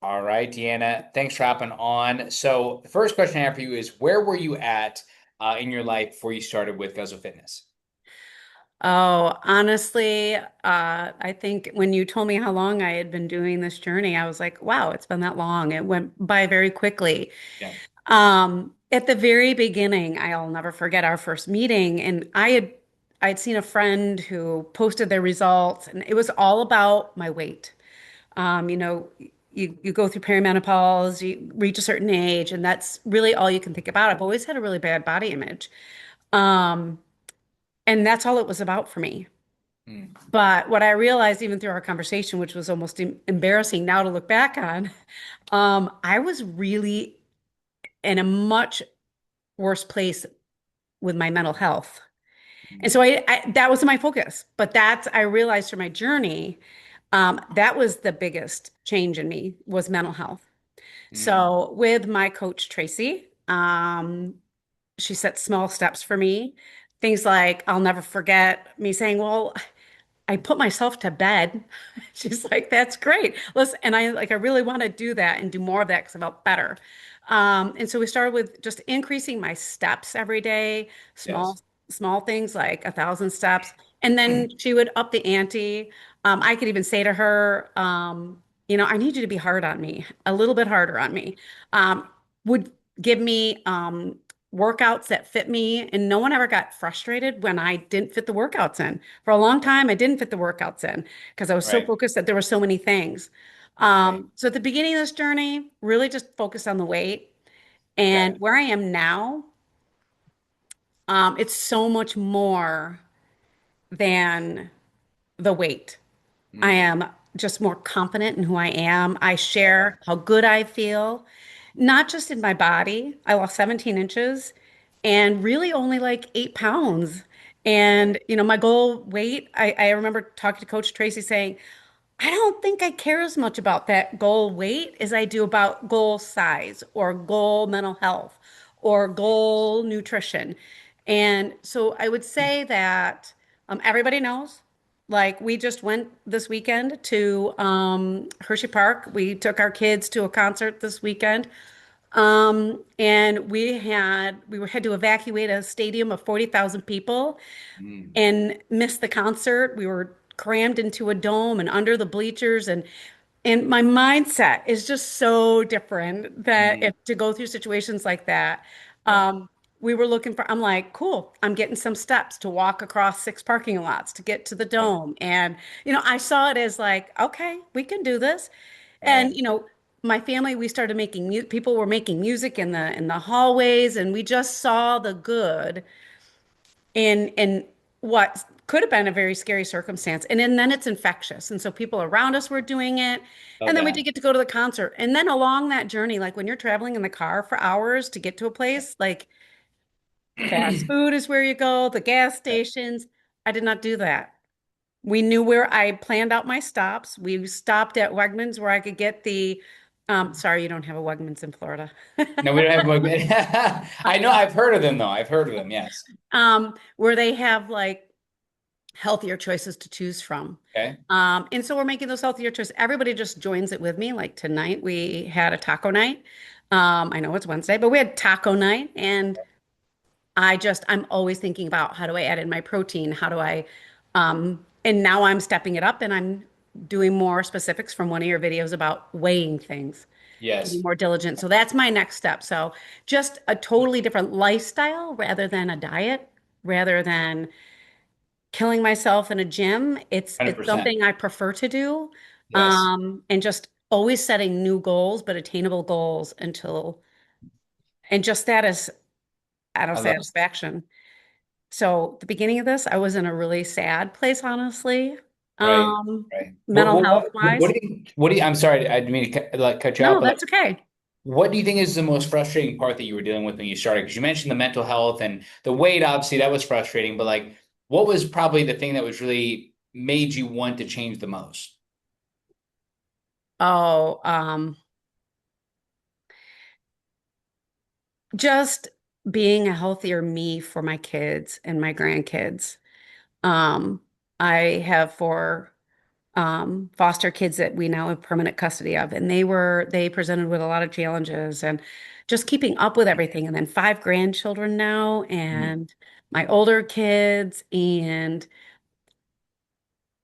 All right, Deanna, thanks for hopping on. So, the first question I have for you is where were you at in your life before you started with Guzzo Fitness? Oh, honestly, I think when you told me how long I had been doing this journey, I was like, wow, it's been that long. It went by very quickly. Yeah. At the very beginning, I'll never forget our first meeting, and I'd seen a friend who posted their results, and it was all about my weight. Um, you know, you go through perimenopause, you reach a certain age, and that's really all you can think about. I've always had a really bad body image. Um, and that's all it was about for me. Mm, But what I realized even through our conversation, which was almost embarrassing now to look back on, I was really in a much worse place with my mental health. And mm, so that was my focus. But that's I realized through my journey, that was the biggest change in me was mental health. mm. So with my coach Tracy, she set small steps for me. Things like I'll never forget me saying, "Well, I put myself to bed." She's like, "That's great. Listen," and I really want to do that and do more of that because I felt better. And so we started with just increasing my steps every day, Yes. small things like 1,000 steps, and then she would up the ante. I could even say to her, I need you to be hard on me, a little bit harder on me. Would give me workouts that fit me, and no one ever got frustrated when I didn't fit the workouts in. For a long time, I didn't fit the workouts in because I was so Right. focused that there were so many things. Right. So at the beginning of this journey, really just focused on the weight. Got And it. where I am now, it's so much more than the weight. I Mm, am just more confident in who I am. I yeah. share how good I feel, not just in my body. I lost 17 inches and really only like 8 pounds. Right. And, my goal weight, I remember talking to Coach Tracy saying, I don't think I care as much about that goal weight as I do about goal size or goal mental health or goal nutrition. And so I would say that everybody knows. Like we just went this weekend to Hershey Park. We took our kids to a concert this weekend. And we had to evacuate a stadium of 40,000 people Mm, and missed the concert. We were crammed into a dome and under the bleachers and my mindset is just so different that mm, if to go through situations like that. yeah. Um, we were I'm like, cool, I'm getting some steps to walk across 6 parking lots to get to the Right. dome. And, I saw it as like, okay, we can do this. And, Right. my family, we started making people were making music in the hallways, and we just saw the good in what could have been a very scary circumstance. And then it's infectious. And so people around us were doing it. Love And then we did that. get to go to the concert. And then along that journey, like when you're traveling in the car for hours to get to a place, like fast food is where you go, the gas stations. I did not do that. We knew where I planned out my stops. We stopped at Wegmans where I could get sorry, you don't have a Wegmans in Florida. No, we don't have like I know I've heard of them though. I've heard of them, yes. Where they have like healthier choices to choose from. Okay. And so we're making those healthier choices. Everybody just joins it with me. Like tonight, we had a taco night. I know it's Wednesday, but we had taco night. And I'm always thinking about how do I add in my protein? And now I'm stepping it up and I'm doing more specifics from one of your videos about weighing things, getting Yes. more diligent. So that's my next step. So just a totally different lifestyle rather than a diet, rather than killing myself in a gym. It's 100%. something I prefer to do. Yes. And just always setting new goals, but attainable goals and just that is out of I love it. satisfaction. So the beginning of this, I was in a really sad place, honestly, Right. Right. mental health wise. What do you, I'm sorry, I didn't mean to cut you out, No, but like, that's okay. what do you think is the most frustrating part that you were dealing with when you started? Because you mentioned the mental health and the weight, obviously that was frustrating, but like, what was probably the thing that was really made you want to change the most? Oh, just being a healthier me for my kids and my grandkids. Um, I have four foster kids that we now have permanent custody of. And they presented with a lot of challenges and just keeping up with everything. And then five grandchildren now Mm, and my older kids and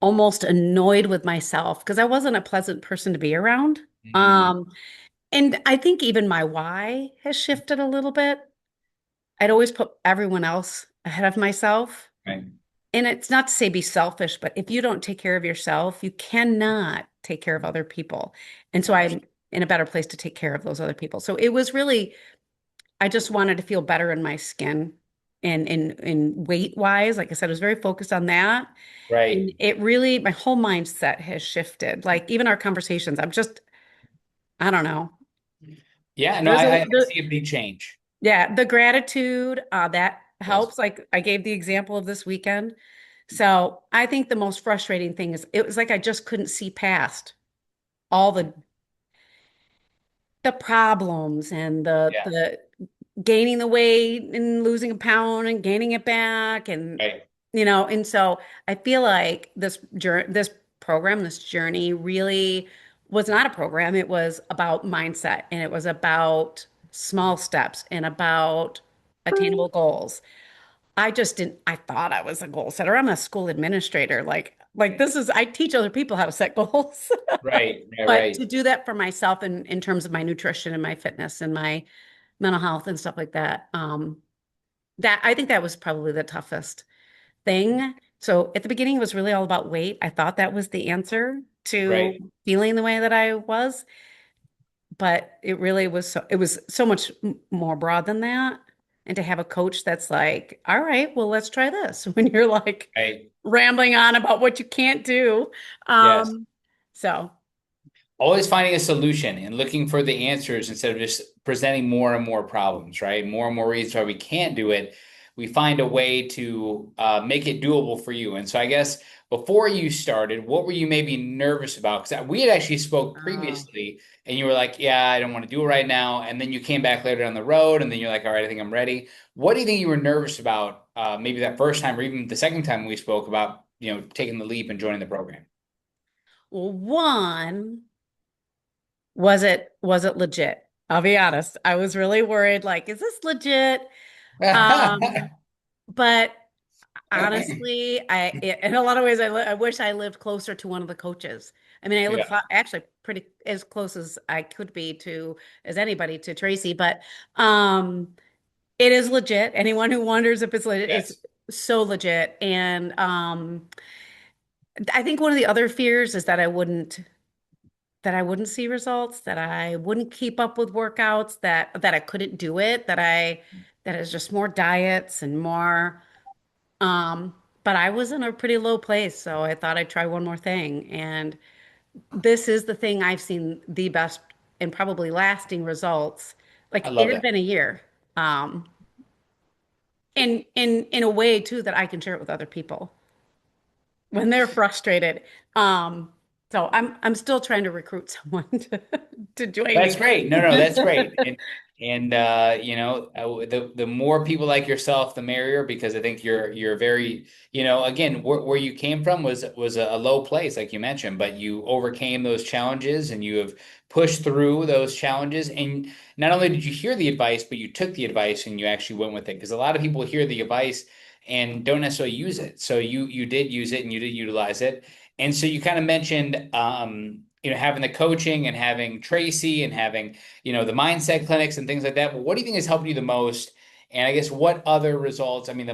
almost annoyed with myself because I wasn't a pleasant person to be around. mm, Um, and I think even my why has shifted a little bit. I'd always put everyone else ahead of myself. right. And it's not to say be selfish, but if you don't take care of yourself, you cannot take care of other people. And so I'm in a better place to take care of those other people. So it was really, I just wanted to feel better in my skin and in weight wise. Like I said, I was very focused on that. And Right. it really, my whole mindset has shifted. Like even our conversations, I'm just, I don't know. Yeah, no, There's I the see a big change. yeah, the gratitude that Yes. helps. Like I gave the example of this weekend. So I think the most frustrating thing is it was like I just couldn't see past all the problems and Yeah. the gaining the weight and losing a pound and gaining it back and Right. and so I feel like this program, this journey really was not a program. It was about mindset and it was about small steps and about attainable goals. I just didn't, I thought I was a goal setter. I'm a school administrator. Like this is, I teach other people how to set goals. Right. Right. But to Right. do that for myself in terms of my nutrition and my fitness and my mental health and stuff like that, that I think that was probably the toughest thing. So at the beginning, it was really all about weight. I thought that was the answer to Right. feeling the way that I was, but it was so much more broad than that. And to have a coach that's like, all right, well, let's try this when you're like Right. rambling on about what you can't do. Yes. Um, so Always finding a solution and looking for the answers instead of just presenting more and more problems, right? More and more reasons why we can't do it. We find a way to make it doable for you. And so I guess before you started, what were you maybe nervous about? Because we had actually spoke uh, previously and you were like, yeah, I don't want to do it right now. And then you came back later down the road and then you're like, all right, I think I'm ready. What do you think you were nervous about maybe that first time or even the second time we spoke about, taking the leap and joining the program? well, one, was it legit? I'll be honest. I was really worried, like, is this legit? Um, but honestly, in a lot of ways, I wish I lived closer to one of the coaches. I mean, I live Yeah. actually pretty as close as I could be to as anybody to Tracy, but um, it is legit. Anyone who wonders if it's legit, it's Yes. so legit. And I think one of the other fears is that I wouldn't see results, that I wouldn't keep up with workouts, that I couldn't do it, that is just more diets and more. But I was in a pretty low place, so I thought I'd try one more thing. And this is the thing I've seen the best and probably lasting results. I Like it love had that. been a year. In a way too that I can share it with other people when they're frustrated. Um, so I'm still trying to recruit someone to join That's me. great. No, no, that's great. And the more people like yourself, the merrier, because I think you're very, again, where you came from was a low place, like you mentioned, but you overcame those challenges and you have pushed through those challenges. And not only did you hear the advice, but you took the advice and you actually went with it. Because a lot of people hear the advice and don't necessarily use it. So you did use it and you did utilize it. And so you kind of mentioned, having the coaching and having Tracy and having, the mindset clinics and things like that. But what do you think has helped you the most? And I guess what other results? I mean,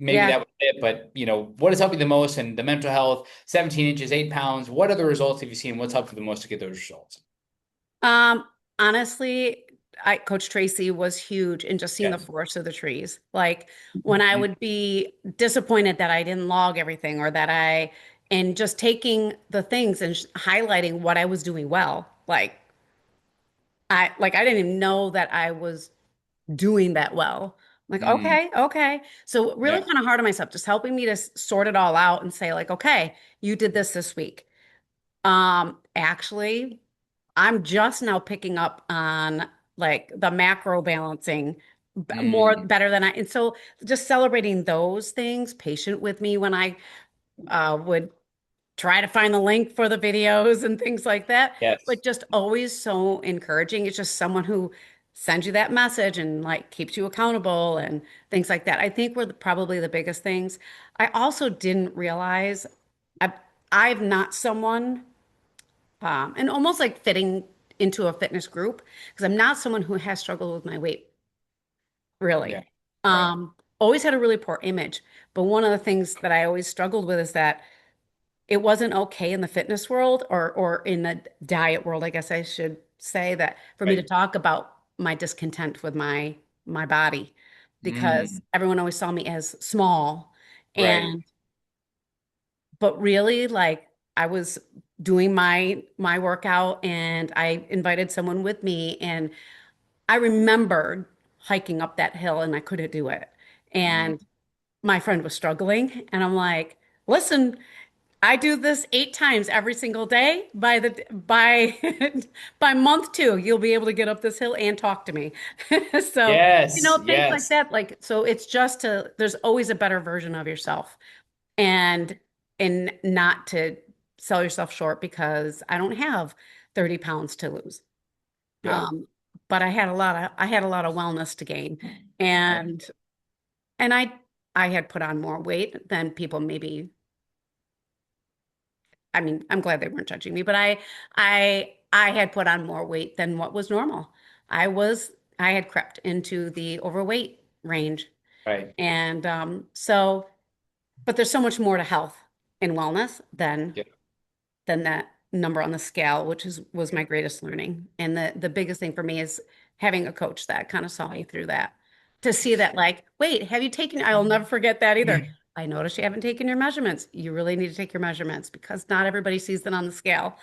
maybe Yeah. that was it, but what has helped you the most? And the mental health, 17 inches, 8 pounds. What other results have you seen? What's helped you the most to get those results? Um, honestly, Coach Tracy was huge in just seeing the Yes. forest of the trees. Like when I would be disappointed that I didn't log everything or and just taking the things and highlighting what I was doing well. I didn't even know that I was doing that well. Like, Mm, okay, okay. So really yeah. kind of hard on myself, just helping me to sort it all out and say like, okay, you did this week. Actually, I'm just now picking up on like the macro balancing more Mm, better than and so just celebrating those things, patient with me when I would try to find the link for the videos and things like that, Yes. but just always so encouraging. It's just someone who sends you that message and like keeps you accountable and things like that. I think were probably the biggest things. I also didn't realize I, I'm not someone, and almost like fitting into a fitness group because I'm not someone who has struggled with my weight, Yeah. really. Right. Always had a really poor image. But one of the things that I always struggled with is that it wasn't okay in the fitness world or in the diet world, I guess I should say that for me to Right. talk about my discontent with my body because Mm, everyone always saw me as small right. and but really like I was doing my workout and I invited someone with me and I remembered hiking up that hill and I couldn't do it. Mm, And my friend was struggling and I'm like, listen, I do this 8 times every single day. By by month 2, you'll be able to get up this hill and talk to me. So, yes. things like Yes. that. Like, so it's just to, there's always a better version of yourself and not to sell yourself short because I don't have 30 pounds to lose. Yeah. Um, but I had a lot of wellness to gain. Right. And and I had put on more weight than people maybe I mean, I'm glad they weren't judging me, but I had put on more weight than what was normal. I had crept into the overweight range. Right. And but there's so much more to health and wellness Yeah. than that number on the scale, which is was my greatest learning. And the biggest thing for me is having a coach that kind of saw me through that. To see that, like, wait, have you taken, I'll never forget that either. I noticed you haven't taken your measurements. You really need to take your measurements because not everybody sees them on the scale.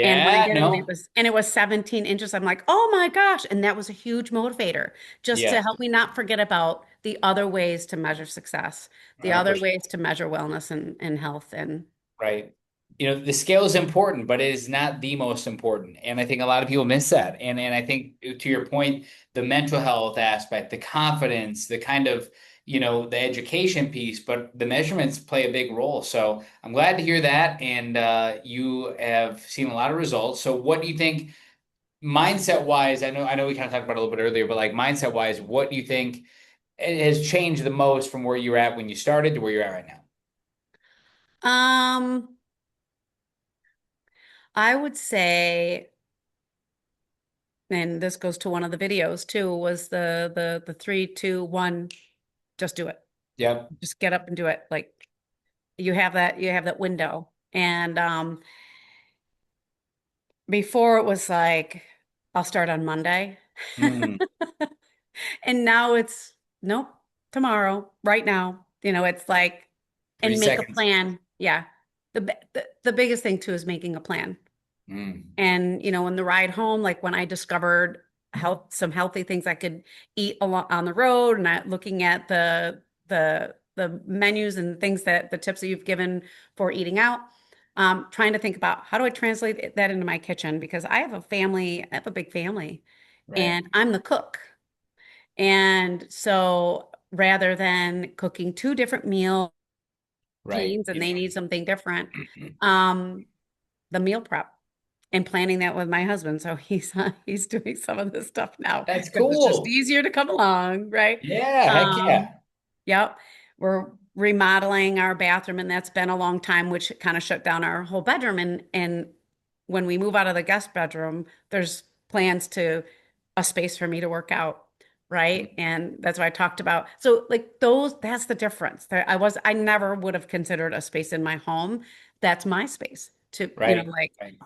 And when I Yeah. did, No. and it was 17 inches. I'm like, oh my gosh. And that was a huge motivator just to Yes. help me not forget about the other ways to measure success, the other 100%. ways to measure wellness and health. And Right. The scale is important, but it is not the most important. And I think a lot of people miss that. And I think to your point, the mental health aspect, the confidence, the kind of, the education piece, but the measurements play a big role. So I'm glad to hear that. And you have seen a lot of results. So what do you think mindset wise? I know we kind of talked about it a little bit earlier, but like mindset wise, what do you think has changed the most from where you were at when you started to where you're at right now? um, I would say, and this goes to one of the videos too, was the 3, 2, 1, just do it. Yep. Just get up and do it. Like you have that window. And before it was like, I'll start on Monday. Mm, And now it's nope, tomorrow, right now. It's like, three and make a seconds. plan. Yeah. The biggest thing too is making a plan. Mm, And, in the ride home, like when I discovered some healthy things I could eat along on the road and looking at the menus and things that the tips that you've given for eating out, trying to think about how do I translate that into my kitchen because I have a big family right. and I'm the cook. And so rather than cooking 2 different meal Right. teams and Yeah. they need something different, um, the meal prep and planning that with my husband. So he's doing some of this stuff now That's because it's just cool. easier to come along, right? Yeah. Heck Um, yeah. yep. We're remodeling our bathroom and that's been a long time, which kind of shut down our whole bedroom. And when we move out of the guest bedroom, there's plans to a space for me to work out. Right. And that's what I talked about. So like that's the difference. I never would have considered a space in my home. That's my space to, Right. like, Right.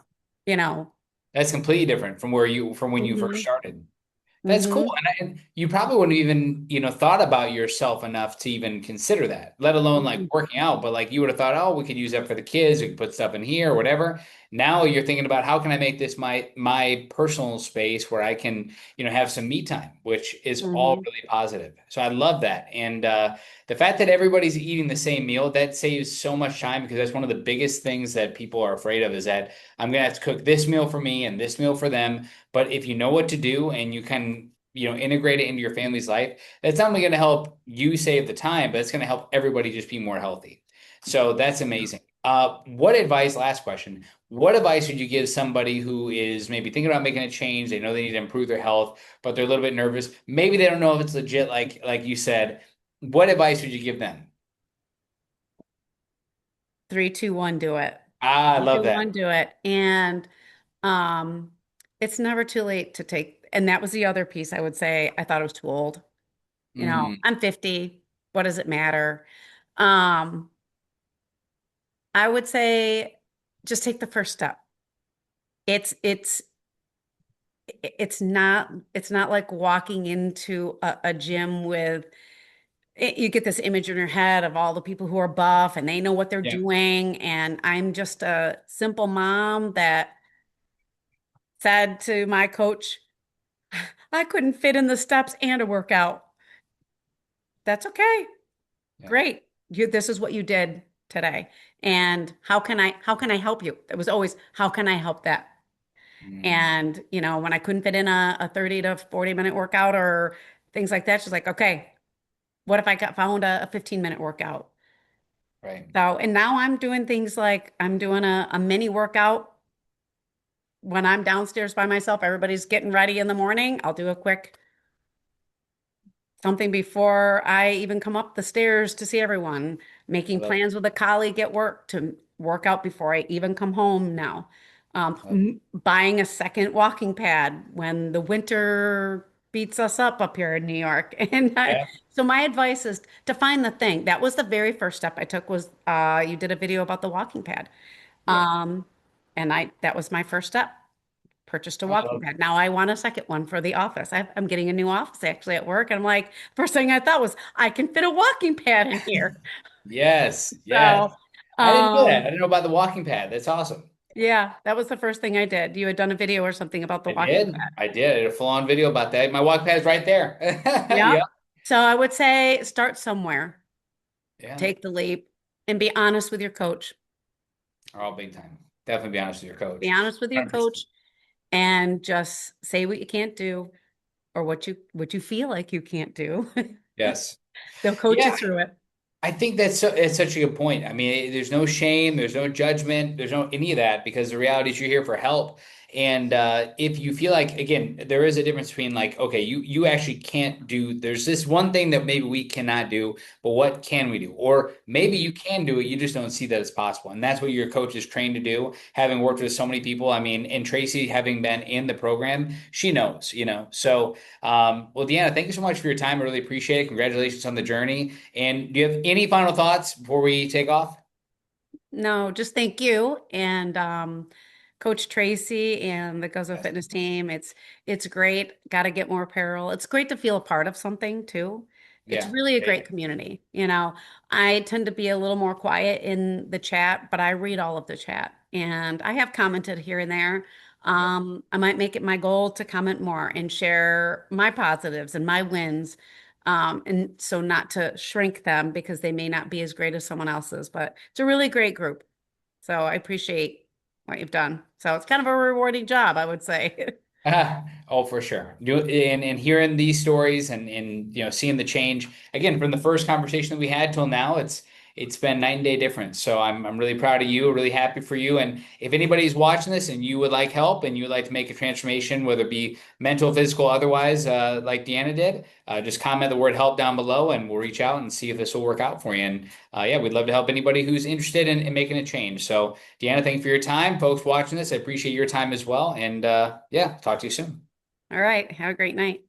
you know, That's completely different from when you first hmm started. That's cool. hmm And you probably wouldn't even, thought about yourself enough to even consider that, let alone like hmm working out. But like you would have thought, oh, we could use that for the kids. We could put stuff in here or whatever. Now you're thinking about how can I make this my personal space where I can, have some me time, which is all hmm really positive. So I love that. And the fact that everybody's eating the same meal, that saves so much time because that's one of the biggest things that people are afraid of is that I'm gonna have to cook this meal for me and this meal for them. But if you know what to do and you can, integrate it into your family's life, that's not only going to help you save the time, but it's going to help everybody just be more healthy. So that's amazing. What advice, last question, what advice would you give somebody who is maybe thinking about making a change? They know they need to improve their health, but they're a little bit nervous. Maybe they don't know if it's legit, like you said. What advice would you give them? Three, two, one, do it. Ah, I Three, love two, that. one, do it. And um, it's never too late to take. And that was the other piece I would say. I thought it was too old. Mm, I'm 50. What does it matter? Um, I would say just take the first step. It's it's it's not like walking into a gym with you get this image in your head of all the people who are buff and they know what they're yeah, doing. And I'm just a simple mom that said to my coach, I couldn't fit in the steps and a workout. That's okay. yeah. Great. This is what you did today. And how can I help you? It was always, how can I help that? Mm, And, when I couldn't fit in a 30 to 40-minute workout or things like that, she's like, okay, what if I got found a 15-minute workout? right. So, and now I'm doing things like I'm doing a mini workout when I'm downstairs by myself. Everybody's getting ready in the morning. I'll do a quick something before I even come up the stairs to see everyone, I making love it. plans with a colleague at work to work out before I even come home now. Buying a second walking pad when the winter beats us up here in New York. Yeah, So my advice is to find the thing. That was the very first step I took was you did a video about the walking pad. yeah. Um, and that was my first step. Purchased a I walking love pad. Now I want a second one for the office. I'm getting a new office actually at work. And I'm like, first thing I thought was, I can fit a walking pad in here. Yes, yes. So, I didn't know that. I um, didn't know about the walking pad. That's awesome. yeah, that was the first thing I did. You had done a video or something about the I walking did. pad. I did. I did a full-on video about that. My walk pad's right there. Yeah. Yeah. So I would say start somewhere, Yeah. take the leap, and be honest with your coach. Are all big time. Definitely be honest with your Be coach. honest with your 100%. coach and just say what you can't do or what you feel like you can't do. Yes. They'll coach you Yeah. through it. I think it's such a good point. I mean, there's no shame, there's no judgment, there's no any of that because the reality is you're here for help. And if you feel like, again, there is a difference between like, okay, you actually can't do. There's this one thing that maybe we cannot do, but what can we do? Or maybe you can do it, you just don't see that it's possible. And that's what your coach is trained to do. Having worked with so many people, I mean, and Tracy having been in the program, she knows, you know. So, well, Deanna, thank you so much for your time. I really appreciate it. Congratulations on the journey. And do you have any final thoughts before we take off? No, just thank you and Coach Tracy and the Guzzo Yes. Fitness team. It's great. Got to get more apparel. It's great to feel a part of something too. It's Yeah. really a Yeah. great community. I tend to be a little more quiet in the chat, but I read all of the chat and I have commented here and there. Yeah. I might make it my goal to comment more and share my positives and my wins. And so not to shrink them because they may not be as great as someone else's, but it's a really great group. So I appreciate what you've done. So it's kind of a rewarding job, I would say. Oh, for sure. And hearing these stories and seeing the change again from the first conversation that we had till now, it's been night and day difference. So I'm really proud of you, really happy for you. And if anybody's watching this and you would like help and you would like to make a transformation, whether it be mental, physical, otherwise, like Deanna did, just comment the word help down below and we'll reach out and see if this will work out for you. And yeah, we'd love to help anybody who's interested in making a change. So Deanna, thank you for your time. Folks watching this, I appreciate your time as well. And yeah, talk to you soon. All right. Have a great night.